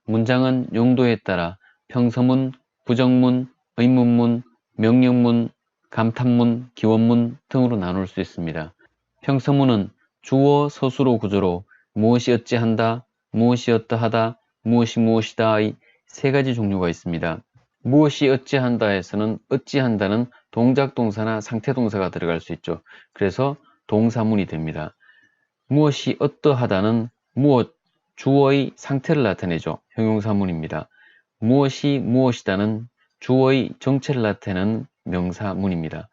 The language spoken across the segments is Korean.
문장은 용도에 따라 평서문, 부정문, 의문문, 명령문, 감탄문, 기원문 등으로 나눌 수 있습니다. 평서문은 주어, 서술어 구조로 무엇이 어찌한다, 무엇이 어떠하다, 무엇이 무엇이다의 세 가지 종류가 있습니다. 무엇이 어찌한다에서는 어찌한다는 동작 동사나 상태 동사가 들어갈 수 있죠. 그래서 동사문이 됩니다. 무엇이 어떠하다는 무엇, 주어의 상태를 나타내죠. 형용사문입니다. 무엇이 무엇이다는 주어의 정체를 나타내는 명사문입니다.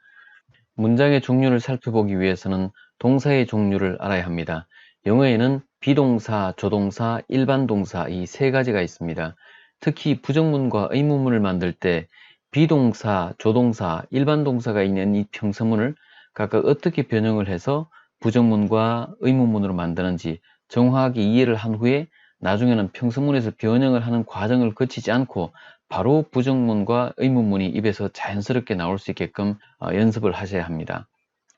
문장의 종류를 살펴보기 위해서는 동사의 종류를 알아야 합니다. 영어에는 비동사, 조동사, 일반 동사 이 세 가지가 있습니다. 특히 부정문과 의문문을 만들 때 비동사, 조동사, 일반 동사가 있는 이 평서문을 각각 어떻게 변형을 해서 부정문과 의문문으로 만드는지 정확하게 이해를 한 후에 나중에는 평서문에서 변형을 하는 과정을 거치지 않고 바로 부정문과 의문문이 입에서 자연스럽게 나올 수 있게끔 연습을 하셔야 합니다.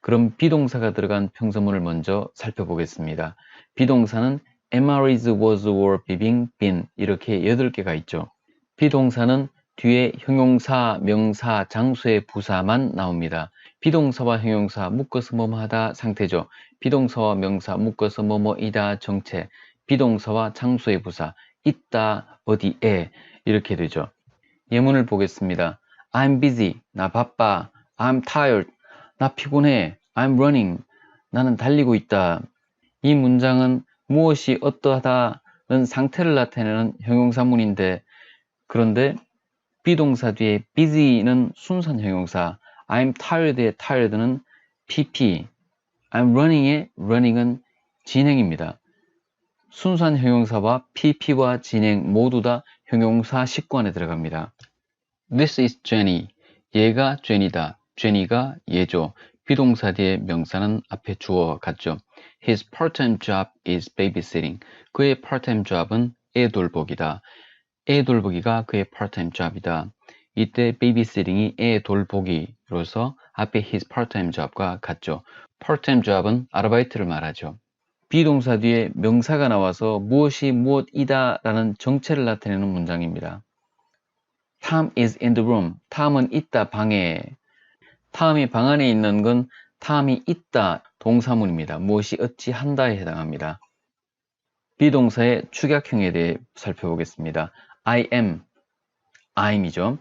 그럼 비동사가 들어간 평서문을 먼저 살펴보겠습니다. 비동사는 am, is, was, were, being, been 이렇게 8개가 있죠. 비동사는 뒤에 형용사, 명사, 장소의 부사만 나옵니다. 비동사와 형용사 묶어서 뭐뭐하다 상태죠. 비동사와 명사 묶어서 뭐뭐이다 정체, 비동사와 장소의 부사 있다, 어디에 이렇게 되죠. 예문을 보겠습니다. I'm busy, 나 바빠. I'm tired, 나 피곤해. I'm running, 나는 달리고 있다. 이 문장은 무엇이 어떠하다는 상태를 나타내는 형용사문인데 그런데 비동사 뒤에 busy는 순선 형용사, I'm tired의 tired는 PP, I'm running의 running은 진행입니다. 순수한 형용사와 PP와 진행 모두 다 형용사 식구 안에 들어갑니다. This is Jenny. 얘가 Jenny다. Jenny가 얘죠. 비동사 뒤에 명사는 앞에 주어와 같죠. His part-time job is babysitting. 그의 part-time job은 애 돌보기다. 애 돌보기가 그의 part-time job이다. 이때 babysitting이 애 돌보기로서 앞에 his part-time job과 같죠. part-time job은 아르바이트를 말하죠. 비동사 뒤에 명사가 나와서 무엇이 무엇이다 라는 정체를 나타내는 문장입니다. Tom is in the room. 탐은 있다 방에. 탐이 방 안에 있는 건 탐이 있다 동사문입니다. 무엇이 어찌 한다에 해당합니다. 비동사의 축약형에 대해 살펴보겠습니다. I am, I'이죠.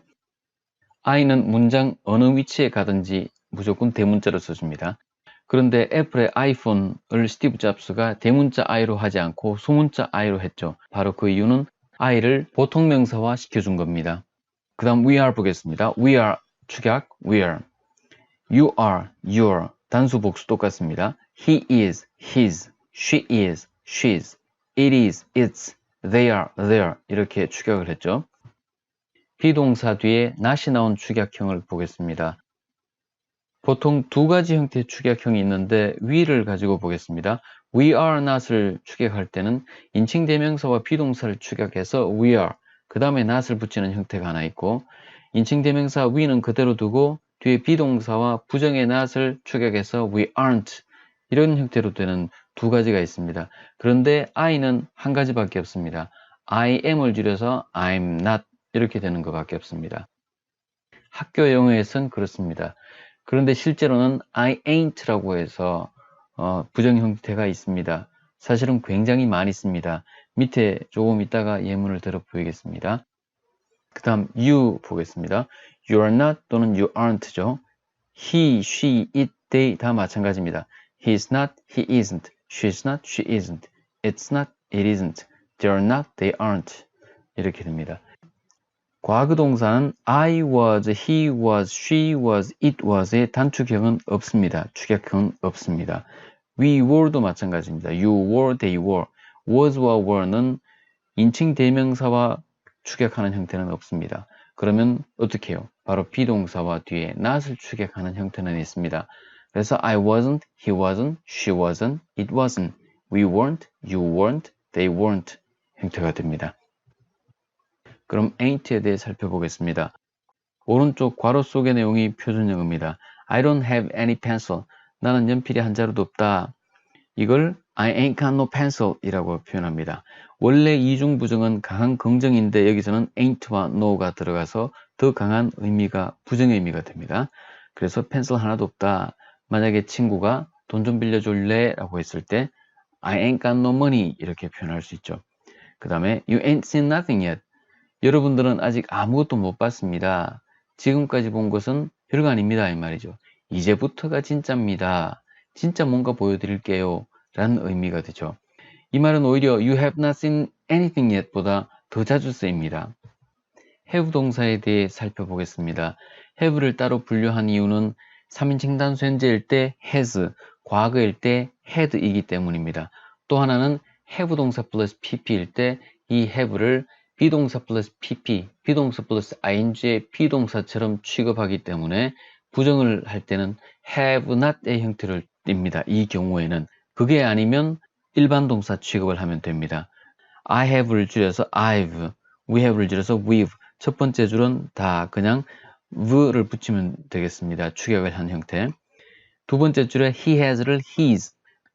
I는 문장 어느 위치에 가든지 무조건 대문자로 써줍니다. 그런데 애플의 아이폰을 스티브 잡스가 대문자 I로 하지 않고 소문자 I로 했죠. 바로 그 이유는 I를 보통명사화 시켜준 겁니다. 그 다음 we are 보겠습니다. we are 축약 we are, you are your 단수 복수 똑같습니다. he is his, she is she's, it is its, they are their 이렇게 축약을 했죠. 비동사 뒤에 not이 나온 축약형을 보겠습니다. 보통 두 가지 형태의 축약형이 있는데 위를 가지고 보겠습니다. we are not을 축약할 때는 인칭 대명사와 비동사를 축약해서 we are 그 다음에 not을 붙이는 형태가 하나 있고 인칭 대명사 we는 그대로 두고 뒤에 비동사와 부정의 not을 축약해서 we aren't 이런 형태로 되는 두 가지가 있습니다. 그런데 I는 한 가지밖에 없습니다. I am을 줄여서 I'm not 이렇게 되는 것밖에 없습니다. 학교 영어에선 그렇습니다. 그런데 실제로는 I ain't라고 해서 부정 형태가 있습니다. 사실은 굉장히 많이 씁니다. 밑에 조금 있다가 예문을 들어 보이겠습니다. 그 다음 you 보겠습니다. You are not 또는 you aren't죠. He, she, it, they 다 마찬가지입니다. He is not, he isn't. She is not, she isn't. It's not, it isn't. They are not, they aren't. 이렇게 됩니다. 과거 동사는 I was, he was, she was, it was의 단축형은 없습니다. 축약형은 없습니다. We were도 마찬가지입니다. You were, they were. was와 were는 인칭 대명사와 축약하는 형태는 없습니다. 그러면 어떻게 해요? 바로 비동사와 뒤에 not을 축약하는 형태는 있습니다. 그래서 I wasn't, he wasn't, she wasn't, it wasn't, we weren't, you weren't, they weren't 형태가 됩니다. 그럼 ain't에 대해 살펴보겠습니다. 오른쪽 괄호 속의 내용이 표준형입니다. I don't have any pencil. 나는 연필이 한 자루도 없다. 이걸 I ain't got no pencil 이라고 표현합니다. 원래 이중부정은 강한 긍정인데 여기서는 ain't와 no가 들어가서 더 강한 의미가 부정의 의미가 됩니다. 그래서 펜슬 하나도 없다. 만약에 친구가 돈 좀 빌려줄래? 라고 했을 때 I ain't got no money 이렇게 표현할 수 있죠. 그 다음에 You ain't seen nothing yet. 여러분들은 아직 아무것도 못 봤습니다. 지금까지 본 것은 별거 아닙니다. 이 말이죠. 이제부터가 진짜입니다. 진짜 뭔가 보여드릴게요. 라는 의미가 되죠. 이 말은 오히려 You have not seen anything yet 보다 더 자주 쓰입니다. have 동사에 대해 살펴보겠습니다. have를 따로 분류한 이유는 3인칭 단수 현재일 때 has, 과거일 때 had이기 때문입니다. 또 하나는 have 동사 플러스 pp일 때 이 have를 비동사 플러스 pp, 비동사 플러스 ing의 비동사처럼 취급하기 때문에 부정을 할 때는 have not의 형태를 띱니다. 이 경우에는 그게 아니면 일반 동사 취급을 하면 됩니다. I have를 줄여서 I've, we have를 줄여서 we've. 첫 번째 줄은 다 그냥 v를 붙이면 되겠습니다. 축약을 한 형태. 두 번째 줄에 he has를 his,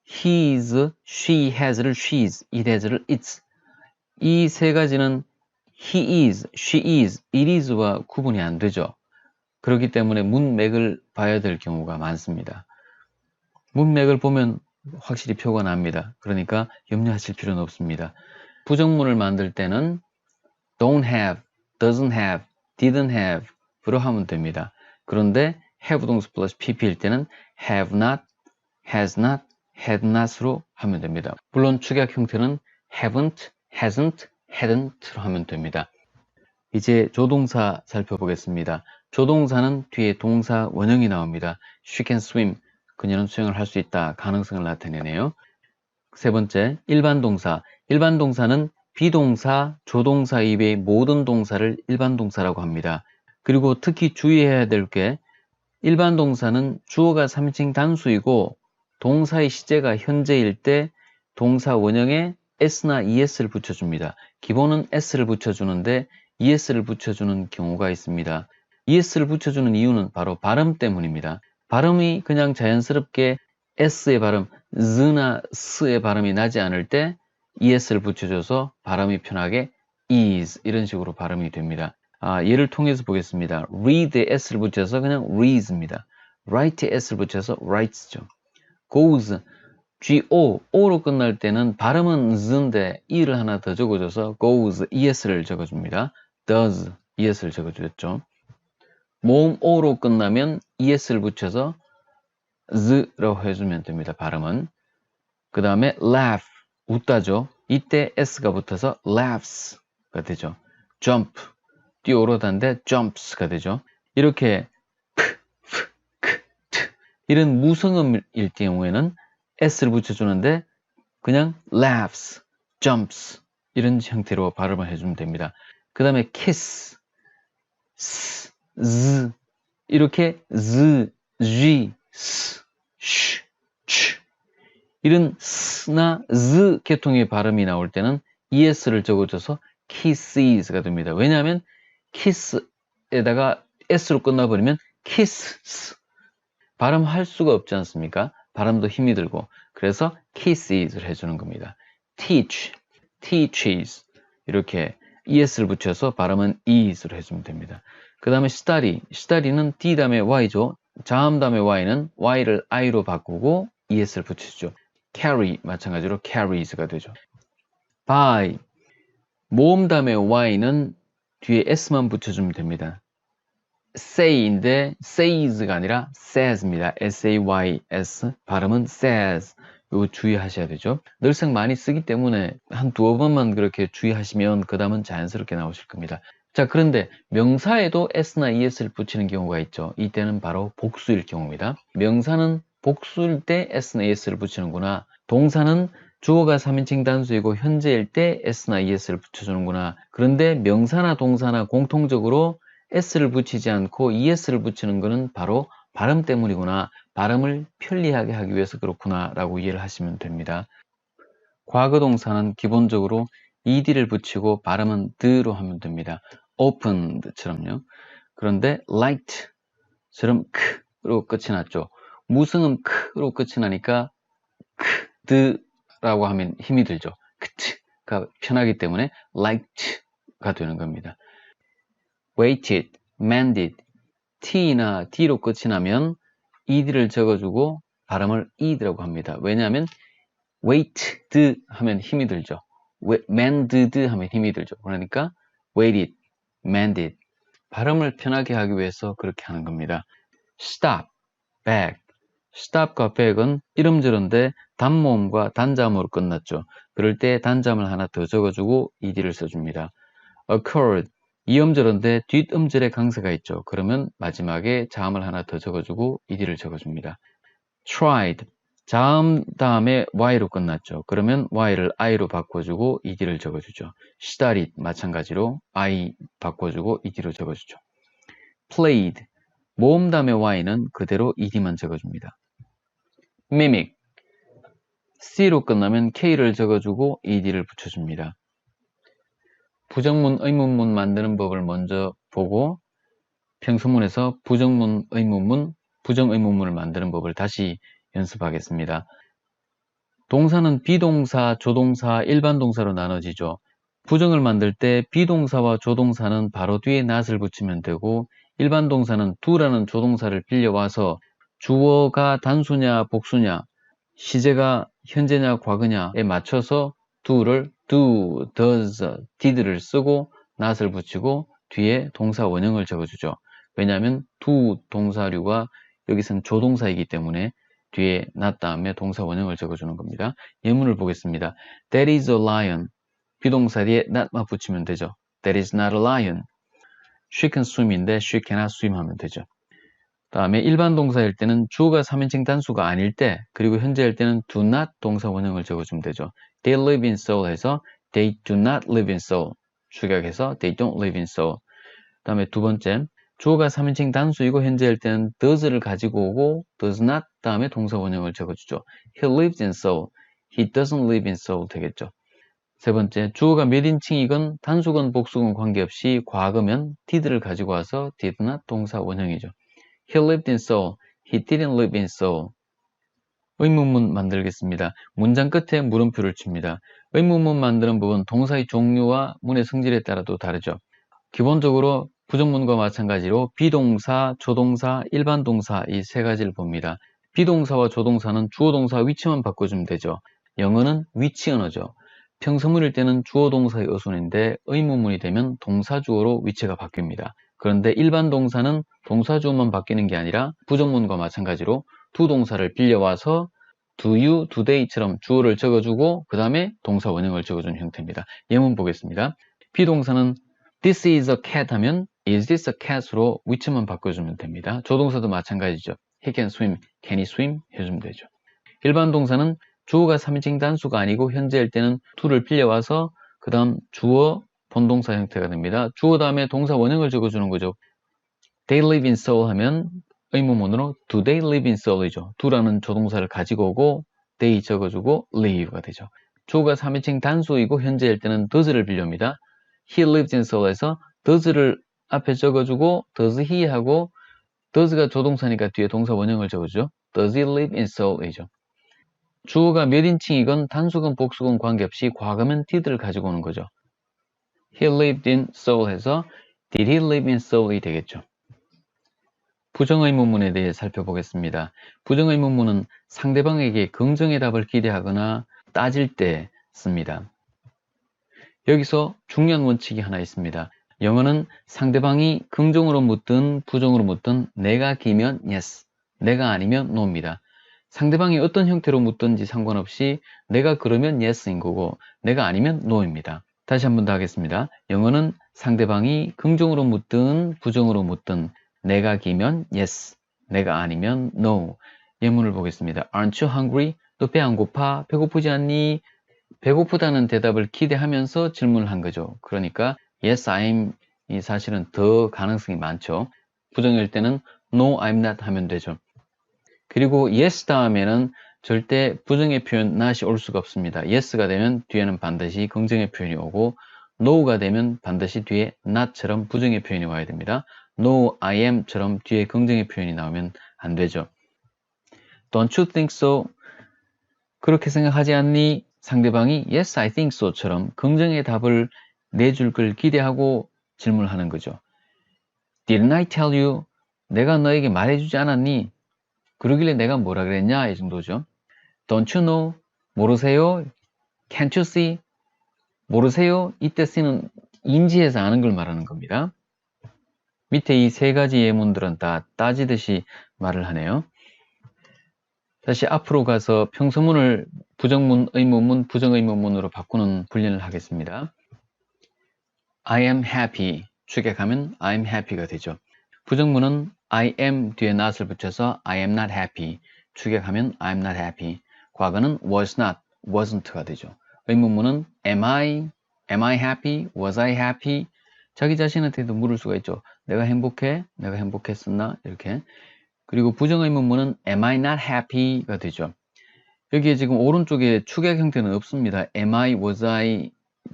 his, she has를 she's, it has를 its. 이 세 가지는 he is, she is, it is와 구분이 안 되죠. 그렇기 때문에 문맥을 봐야 될 경우가 많습니다. 문맥을 보면 확실히 표가 납니다. 그러니까 염려하실 필요는 없습니다. 부정문을 만들 때는 don't have, doesn't have, didn't have 로 하면 됩니다. 그런데 have 동사 플러스 pp일 때는 have not, has not, had not으로 하면 됩니다. 물론 축약 형태는 haven't, hasn't, hadn't로 하면 됩니다. 이제 조동사 살펴보겠습니다. 조동사는 뒤에 동사 원형이 나옵니다. She can swim. 그녀는 수영을 할 수 있다. 가능성을 나타내네요. 세 번째, 일반 동사. 일반 동사는 비동사, 조동사 이외의 모든 동사를 일반 동사라고 합니다. 그리고 특히 주의해야 될 게 일반 동사는 주어가 3인칭 단수이고 동사의 시제가 현재일 때 동사 원형에 s나 es를 붙여줍니다. 기본은 s를 붙여주는데 es를 붙여주는 경우가 있습니다. es를 붙여주는 이유는 바로 발음 때문입니다. 발음이 그냥 자연스럽게 s의 발음, z나 s의 발음이 나지 않을 때 es를 붙여줘서 발음이 편하게 is 이런 식으로 발음이 됩니다. 예를 통해서 보겠습니다. read에 s를 붙여서 그냥 reads입니다. write에 s를 붙여서 writes죠. goes, O로 끝날 때는 발음은 z인데 e를 하나 더 적어줘서 goes, es를 적어줍니다. does, es를 적어주었죠. 모음 O로 끝나면 es를 붙여서 z라고 해주면 됩니다. 발음은. 그 다음에 laugh, 웃다죠. 이때 s가 붙어서 laughs가 되죠. jump, 뛰어오르다인데 jumps가 되죠. 이렇게 이런 무성음일 경우에는 s를 붙여주는데 그냥 laughs, jumps 이런 형태로 발음을 해주면 됩니다. 그 다음에 kiss, s, z 이렇게 z, g, s, sh, ch 이런 s나 z 계통의 발음이 나올 때는 es를 적어줘서 kisses가 됩니다. 왜냐하면 kiss에다가 s로 끝나버리면 kisses 발음할 수가 없지 않습니까? 발음도 힘이 들고 그래서 kisses를 해주는 겁니다. teach, teaches 이렇게 es를 붙여서 발음은 is로 해주면 됩니다. 그 다음에 study는 d 다음에 y죠. 자음 다음에 y는 y를 i로 바꾸고 es를 붙이죠. carry 마찬가지로 carries가 되죠. buy 모음 다음에 y는 뒤에 s만 붙여주면 됩니다. say인데 says가 아니라 says입니다. S-A-Y-S 발음은 says 이거 주의하셔야 되죠. 늘상 많이 쓰기 때문에 한 두어 번만 그렇게 주의하시면 그 다음은 자연스럽게 나오실 겁니다. 자, 그런데 명사에도 s나 es를 붙이는 경우가 있죠. 이때는 바로 복수일 경우입니다. 명사는 복수일 때 s나 es를 붙이는구나. 동사는 주어가 3인칭 단수이고 현재일 때 s나 es를 붙여주는구나. 그런데 명사나 동사나 공통적으로 s를 붙이지 않고 es를 붙이는 것은 바로 발음 때문이구나. 발음을 편리하게 하기 위해서 그렇구나 라고 이해를 하시면 됩니다. 과거 동사는 기본적으로 ed를 붙이고 발음은 th로 하면 됩니다. opened처럼요. 그런데 liked처럼 k로 끝이 났죠. 무성음 k로 끝이 나니까 라고 하면 힘이 들죠. 그가 편하기 때문에 liked가 되는 겁니다. waited, mended, t나 d로 끝이 나면 ed를 적어주고 발음을 ed라고 합니다. 왜냐하면 waited 하면 힘이 들죠. mended 하면 힘이 들죠. 그러니까 waited, mended. 발음을 편하게 하기 위해서 그렇게 하는 겁니다. stop, back. stop과 back은 이름저런데 단모음과 단자음으로 끝났죠. 그럴 때 단자음을 하나 더 적어주고 ed를 써줍니다. occurred. 이음절인데 뒷음절에 강세가 있죠. 그러면 마지막에 자음을 하나 더 적어주고 ed를 적어줍니다. tried. 자음 다음에 y로 끝났죠. 그러면 y를 i로 바꿔주고 ed를 적어주죠. studied. 마찬가지로 i 바꿔주고 ed로 적어주죠. played. 모음 다음에 y는 그대로 ed만 적어줍니다. mimic. c로 끝나면 k를 적어주고 ed를 붙여줍니다. 부정문, 의문문 만드는 법을 먼저 보고 평소문에서 부정문, 의문문, 부정의문문을 만드는 법을 다시 연습하겠습니다. 동사는 비동사, 조동사, 일반 동사로 나눠지죠. 부정을 만들 때 비동사와 조동사는 바로 뒤에 not을 붙이면 되고 일반 동사는 do라는 조동사를 빌려와서 주어가 단수냐 복수냐, 시제가 현재냐 과거냐에 맞춰서 do를 do, does, did를 쓰고 not을 붙이고 뒤에 동사 원형을 적어주죠. 왜냐하면 do 동사류가 여기서는 조동사이기 때문에 뒤에 not 다음에 동사 원형을 적어주는 겁니다. 예문을 보겠습니다. That is a lion. 비동사 뒤에 not만 붙이면 되죠. That is not a lion. She can swim인데 she cannot swim 하면 되죠. 다음에 일반 동사일 때는 주어가 3인칭 단수가 아닐 때 그리고 현재일 때는 do not 동사 원형을 적어주면 되죠. They live in Seoul 해서 they do not live in Seoul. 축약해서 they don't live in Seoul. 다음에 두 번째, 주어가 3인칭 단수이고 현재일 때는 does를 가지고 오고 does not 다음에 동사 원형을 적어주죠. He lives in Seoul. He doesn't live in Seoul 되겠죠. 세 번째, 주어가 몇 인칭이건 단수건 복수건 관계없이 과거면 did를 가지고 와서 did not 동사 원형이죠. He lived in Seoul. He didn't live in Seoul. 의문문 만들겠습니다. 문장 끝에 물음표를 칩니다. 의문문 만드는 부분 동사의 종류와 문의 성질에 따라도 다르죠. 기본적으로 부정문과 마찬가지로 비동사, 조동사, 일반 동사 이 세 가지를 봅니다. 비동사와 조동사는 주어 동사 위치만 바꿔주면 되죠. 영어는 위치 언어죠. 평서문일 때는 주어 동사의 어순인데 의문문이 되면 동사 주어로 위치가 바뀝니다. 그런데 일반 동사는 동사 주어만 바뀌는 게 아니라 부정문과 마찬가지로 두 동사를 빌려와서 do you, do they처럼 주어를 적어주고 그 다음에 동사 원형을 적어주는 형태입니다. 예문 보겠습니다. 비동사는 This is a cat 하면 Is this a cat으로 위치만 바꿔주면 됩니다. 조동사도 마찬가지죠. He can swim, can he swim 해주면 되죠. 일반 동사는 주어가 3인칭 단수가 아니고 현재일 때는 to를 빌려와서 그 다음 주어 본동사 형태가 됩니다. 주어 다음에 동사 원형을 적어주는 거죠. They live in Seoul 하면 의문문으로 Do they live in Seoul이죠. do라는 조동사를 가지고 오고 they 적어주고 live가 되죠. 주어가 3인칭 단수이고 현재일 때는 does를 빌려옵니다. He lives in Seoul에서 does를 앞에 적어주고 does he 하고 does가 조동사니까 뒤에 동사 원형을 적어주죠. Does he live in Seoul이죠. 주어가 몇 인칭이건 단수건 복수건 관계없이 과거면 did를 가지고 오는 거죠. He lived in Seoul 해서 Did he live in Seoul이 되겠죠. 부정의문문에 대해 살펴보겠습니다. 부정의문문은 상대방에게 긍정의 답을 기대하거나 따질 때 씁니다. 여기서 중요한 원칙이 하나 있습니다. 영어는 상대방이 긍정으로 묻든 부정으로 묻든 내가 기면 yes, 내가 아니면 no입니다. 상대방이 어떤 형태로 묻든지 상관없이 내가 그러면 yes인 거고 내가 아니면 no입니다. 다시 한 번 더 하겠습니다. 영어는 상대방이 긍정으로 묻든 부정으로 묻든 내가 기면 yes, 내가 아니면 no. 예문을 보겠습니다. Aren't you hungry? 너 배 안 고파? 배고프지 않니? 배고프다는 대답을 기대하면서 질문을 한 거죠. 그러니까 yes, I'm 이 사실은 더 가능성이 많죠. 부정일 때는 no, I'm not 하면 되죠. 그리고 yes 다음에는 절대 부정의 표현 not이 올 수가 없습니다. yes가 되면 뒤에는 반드시 긍정의 표현이 오고 no가 되면 반드시 뒤에 not처럼 부정의 표현이 와야 됩니다. no, I am처럼 뒤에 긍정의 표현이 나오면 안 되죠. Don't you think so? 그렇게 생각하지 않니? 상대방이 Yes, I think so처럼 긍정의 답을 내줄 걸 기대하고 질문하는 거죠. Didn't I tell you? 내가 너에게 말해주지 않았니? 그러길래 내가 뭐라 그랬냐? 이 정도죠. Don't you know? 모르세요? Can't you see? 모르세요? 이때 쓰는 인지해서 아는 걸 말하는 겁니다. 밑에 이 세 가지 예문들은 다 따지듯이 말을 하네요. 다시 앞으로 가서 평서문을 부정문, 의문문, 부정의문문으로 바꾸는 훈련을 하겠습니다. I am happy. 축약하면 I'm happy가 되죠. 부정문은 I am 뒤에 not을 붙여서 I am not happy. 축약하면 I'm not happy. 과거는 was not, wasn't가 되죠. 의문문은 am I happy? Was I happy? 자기 자신한테도 물을 수가 있죠. 내가 행복해? 내가 행복했었나? 이렇게. 그리고 부정의문문은 am I not happy가 되죠. 여기에 지금 오른쪽에 축약 형태는 없습니다. am I, was I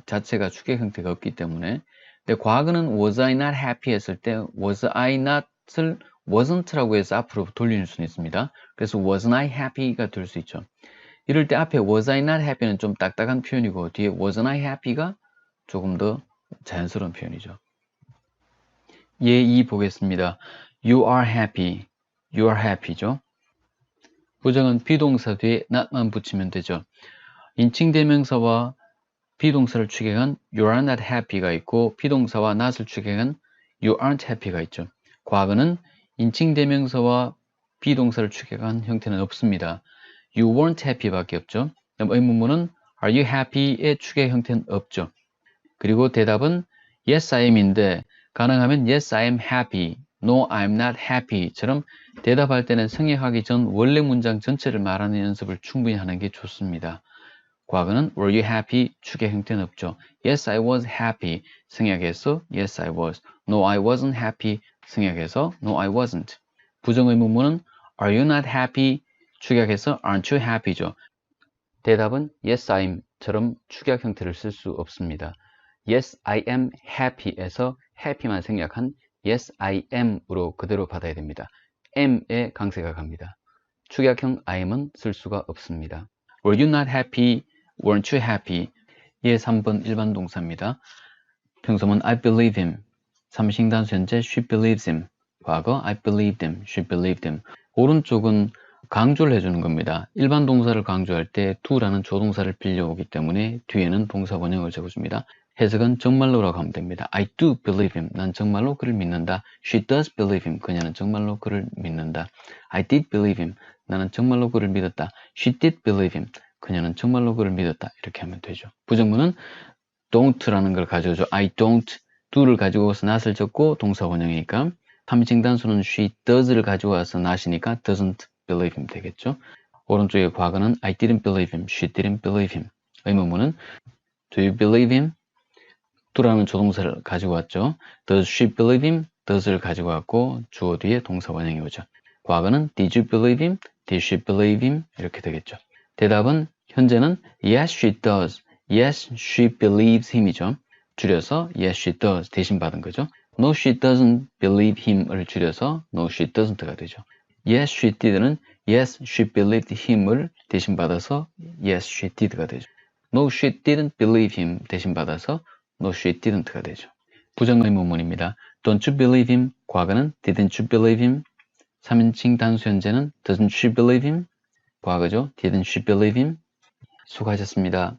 자체가 축약 형태가 없기 때문에. 근데 과거는 was I not happy 했을 때 was I not을 wasn't라고 해서 앞으로 돌리는 수는 있습니다. 그래서 wasn't I happy가 될 수 있죠. 이럴 때 앞에 was I not happy는 좀 딱딱한 표현이고 뒤에 wasn't I happy가 조금 더 자연스러운 표현이죠. 예 2 보겠습니다. You are happy. You are happy죠. 부정은 비동사 뒤에 not만 붙이면 되죠. 인칭대명사와 비동사를 축약한 you are not happy가 있고 비동사와 not을 축약한 you aren't happy가 있죠. 과거는 인칭대명사와 비동사를 축약한 형태는 없습니다. you weren't happy 밖에 없죠. 그럼 의문문은 are you happy의 축약 형태는 없죠. 그리고 대답은 yes I am인데 가능하면 yes I am happy, no I'm not happy처럼 대답할 때는 생략하기 전 원래 문장 전체를 말하는 연습을 충분히 하는 게 좋습니다. 과거는 were you happy? 축의 형태는 없죠. Yes, I was happy. 생략해서 yes, I was. No, I wasn't happy. 생략해서 no, I wasn't. 부정의문문은 are you not happy? 축약해서 aren't you happy죠. 대답은 yes, I'm 처럼 축약 형태를 쓸 수 없습니다. Yes, I am happy에서 happy만 생략한 yes, I am으로 그대로 받아야 됩니다. am에 강세가 갑니다. 축약형 I'm은 쓸 수가 없습니다. Were you not happy? Weren't you happy? 예 3번 일반 동사입니다. 평소문 I believe him. 삼식 단수 현재 she believes him. 과거 I believed him. she believed him. 오른쪽은 강조를 해주는 겁니다. 일반 동사를 강조할 때 do라는 조동사를 빌려오기 때문에 뒤에는 동사 원형을 적어줍니다. 해석은 정말로라고 하면 됩니다. I do believe him. 난 정말로 그를 믿는다. She does believe him. 그녀는 정말로 그를 믿는다. I did believe him. 나는 정말로 그를 믿었다. She did believe him. 그녀는 정말로 그를 믿었다. 이렇게 하면 되죠. 부정문은 don't라는 걸 가져오죠. I don't do를 가지고 와서 not을 적고 동사 원형이니까 3인칭 단수는 she does를 가지고 와서 not이니까 doesn't believe him 되겠죠. 오른쪽에 과거는 I didn't believe him. She didn't believe him. 의문문은 Do you believe him? do라는 조동사를 가지고 왔죠. Does she believe him? does를 가지고 왔고 주어 뒤에 동사 원형이 오죠. 과거는 Did you believe him? Did she believe him? 이렇게 되겠죠. 대답은 현재는 Yes, she does. Yes, she believes him이죠. 줄여서 Yes, she does 대신 받은 거죠. No, she doesn't believe him을 줄여서 No, she doesn't가 되죠. Yes, she did는 Yes, she believed him을 대신 받아서 Yes, she did가 되죠. No, she didn't believe him 대신 받아서 No, she didn't가 되죠. 부정의문문입니다. Don't you believe him? 과거는 Didn't you believe him? 3인칭 단수 현재는 Doesn't she believe him? 과거죠. Didn't she believe him? 수고하셨습니다.